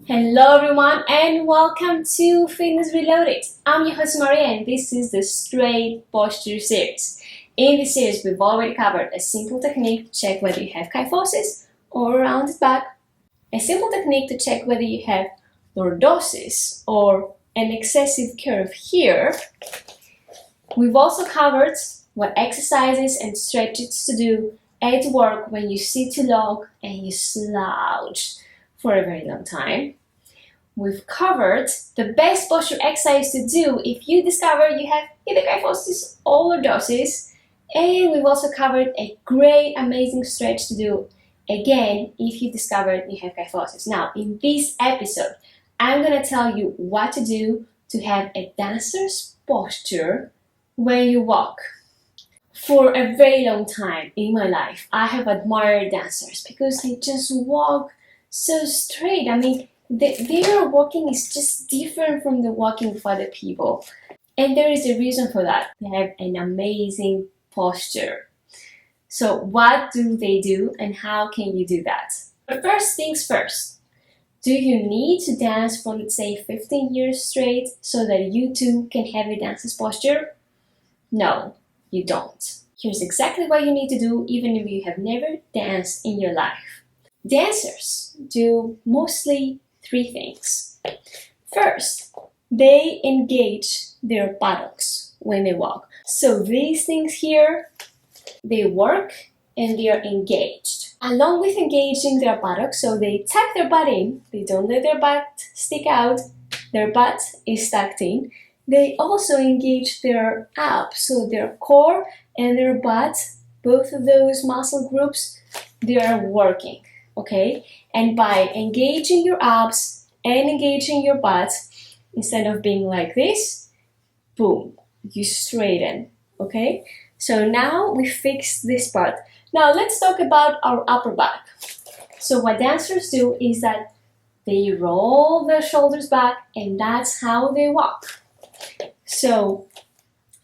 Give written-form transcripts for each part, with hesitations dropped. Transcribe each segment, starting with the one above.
Hello everyone and welcome to Fitness Reloaded. I'm your host Maria and this is the Straight Posture series. In this series we've already covered a simple technique to check whether you have kyphosis or rounded back, a simple technique to check whether you have lordosis or an excessive curve here. We've also covered what exercises and stretches to do at work when you sit too long and you slouch for a very long time. We've covered the best posture exercise to do if you discover you have either kyphosis or lordosis, and we've also covered a great, amazing stretch to do again if you discovered you have kyphosis. Now, in this episode, I'm gonna tell you what to do to have a dancer's posture when you walk. For a very long time in my life, I have admired dancers because they just walk so straight. I mean, their walking is just different from the walking of other people. And there is a reason for that. They have an amazing posture. So what do they do and how can you do that? But first things first, do you need to dance for, let's say, 15 years straight so that you too can have a dancer's posture? No, you don't. Here's exactly what you need to do even if you have never danced in your life. Dancers do mostly three things. First, they engage their buttocks when they walk. So these things here, they work and they are engaged. Along with engaging their buttocks, so they tuck their butt in, they don't let their butt stick out, their butt is tucked in. They also engage their abs, so their core and their butt, both of those muscle groups, they are working. Okay, and by engaging your abs and engaging your butt, instead of being like this, boom, you straighten. Okay, so now we fixed this part. Now let's talk about our upper back. So what dancers do is that they roll their shoulders back and that's how they walk. So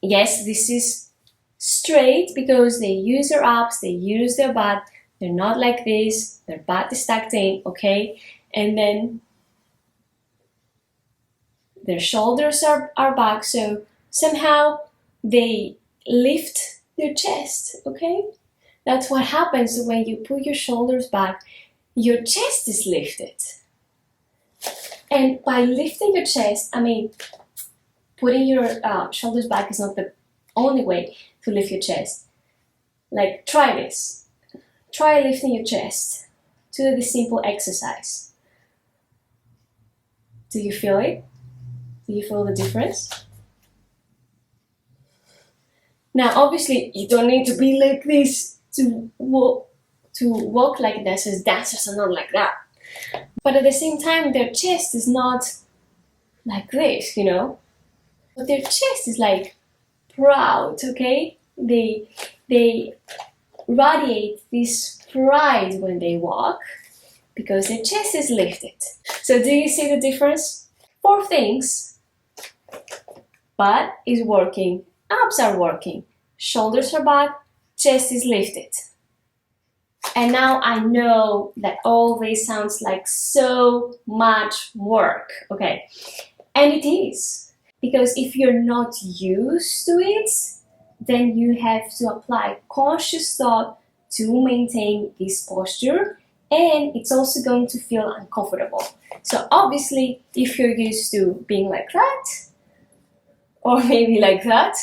yes, this is straight because they use their abs, they use their butt. They're not like this, their butt is tucked in, okay? And then their shoulders are back, so somehow they lift their chest, okay? That's what happens when you put your shoulders back, your chest is lifted. And by lifting your chest, I mean, putting your shoulders back is not the only way to lift your chest. Like, try this. Try lifting your chest. Do this simple exercise. Do you feel it? Do you feel the difference? Now, obviously, you don't need to be like this to walk like dancers. Dancers are not like that. But at the same time, their chest is not like this, you know? But their chest is like proud, okay? They radiate this pride when they walk because their chest is lifted. So do you see the difference? Four things. Butt is working, abs are working, shoulders are back, chest is lifted. And now I know that all this sounds like so much work, okay? And it is, because if you're not used to it, then you have to apply conscious thought to maintain this posture, and it's also going to feel uncomfortable. So obviously, if you're used to being like that, or maybe like that,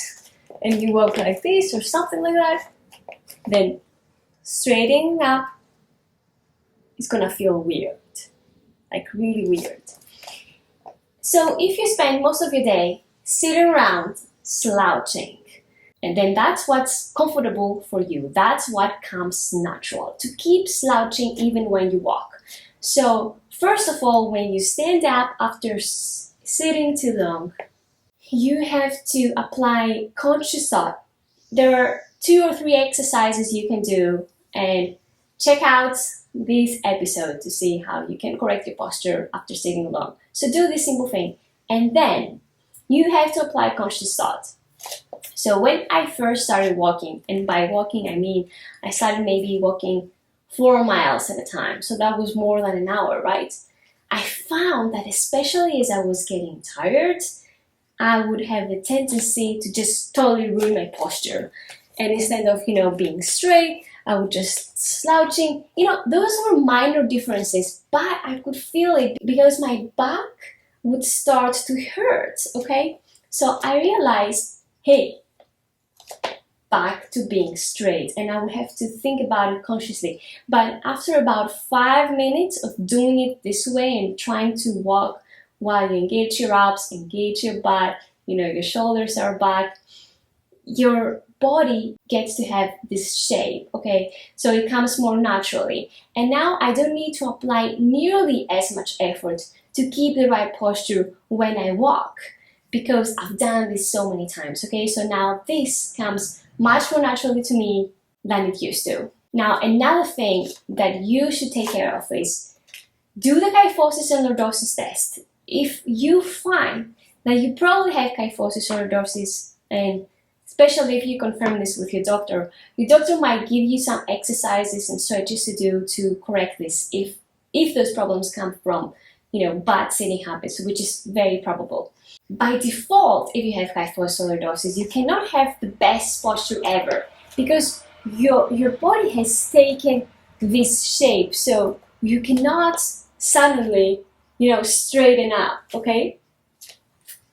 and you walk like this or something like that, then straightening up is gonna feel weird, like really weird. So if you spend most of your day sitting around slouching, and then that's what's comfortable for you. That's what comes natural, to keep slouching even when you walk. So first of all, when you stand up after sitting too long, you have to apply conscious thought. There are 2 or 3 exercises you can do, and check out this episode to see how you can correct your posture after sitting long. So do this simple thing, and then you have to apply conscious thought. So when I first started walking, and by walking I mean I started maybe walking 4 miles at a time, so that was more than an hour, right? I found that especially as I was getting tired, I would have the tendency to just totally ruin my posture. And instead of, being straight, I would just slouching. Those were minor differences, but I could feel it because my back would start to hurt, okay? So I realized, hey, back to being straight, and I would have to think about it consciously. But after about 5 minutes of doing it this way and trying to walk while you engage your abs, engage your butt, your shoulders are back, your body gets to have this shape, okay? So it comes more naturally. And now I don't need to apply nearly as much effort to keep the right posture when I walk, because I've done this so many times, okay? So now this comes much more naturally to me than it used to. Now, another thing that you should take care of is do the kyphosis and lordosis test. If you find that you probably have kyphosis or lordosis, and especially if you confirm this with your doctor might give you some exercises and stretches to do to correct this if those problems come from, bad sitting habits, which is very probable. By default, if you have kyphosis or lordosis, you cannot have the best posture ever because your body has taken this shape, so you cannot suddenly, straighten up, okay?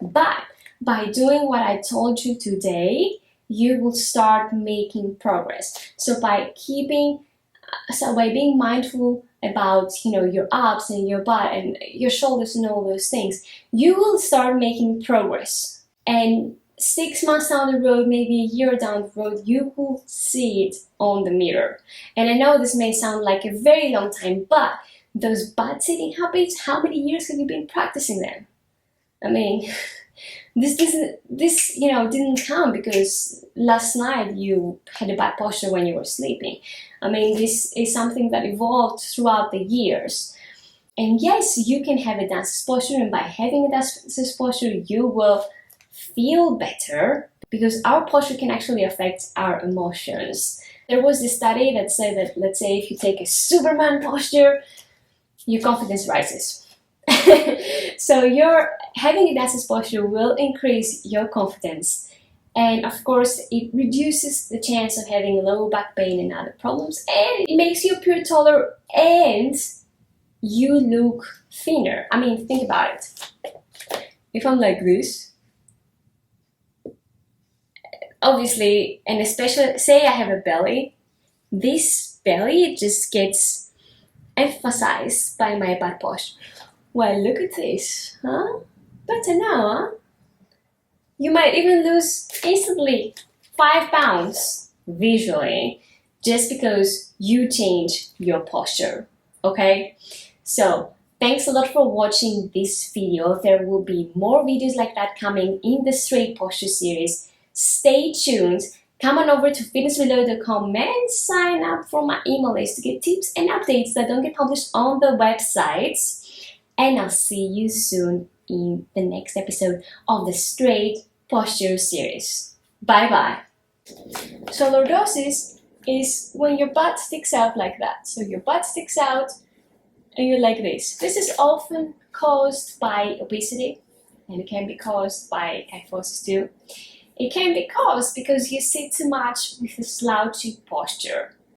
But by doing what I told you today, you will start making progress. So by being mindful about, your abs and your butt and your shoulders and all those things, you will start making progress. And 6 months down the road, maybe a year down the road, you will see it on the mirror. And I know this may sound like a very long time, but those butt sitting habits, how many years have you been practicing them? I mean, this didn't come because last night you had a bad posture when you were sleeping. I mean, this is something that evolved throughout the years. And yes, you can have a dancer's posture, and by having a dancer's posture, you will feel better because our posture can actually affect our emotions. There was this study that said that, let's say, if you take a Superman posture, your confidence rises. So having a dancer's posture will increase your confidence, and of course it reduces the chance of having low back pain and other problems, and it makes you appear taller and you look thinner. I mean, think about it. If I'm like this, obviously, and especially say I have a belly, this belly just gets emphasized by my butt posture. Well, look at this, huh? Better now, huh? You might even lose instantly 5 pounds visually just because you change your posture, okay? So, thanks a lot for watching this video. There will be more videos like that coming in the straight posture series. Stay tuned. Come on over to fitnessreloaded.com and sign up for my email list to get tips and updates that don't get published on the websites. And I'll see you soon in the next episode of the Straight Posture series. Bye-bye. So lordosis is when your butt sticks out like that. So your butt sticks out and you're like this. This is often caused by obesity, and it can be caused by kyphosis too. It can be caused because you sit too much with a slouchy posture.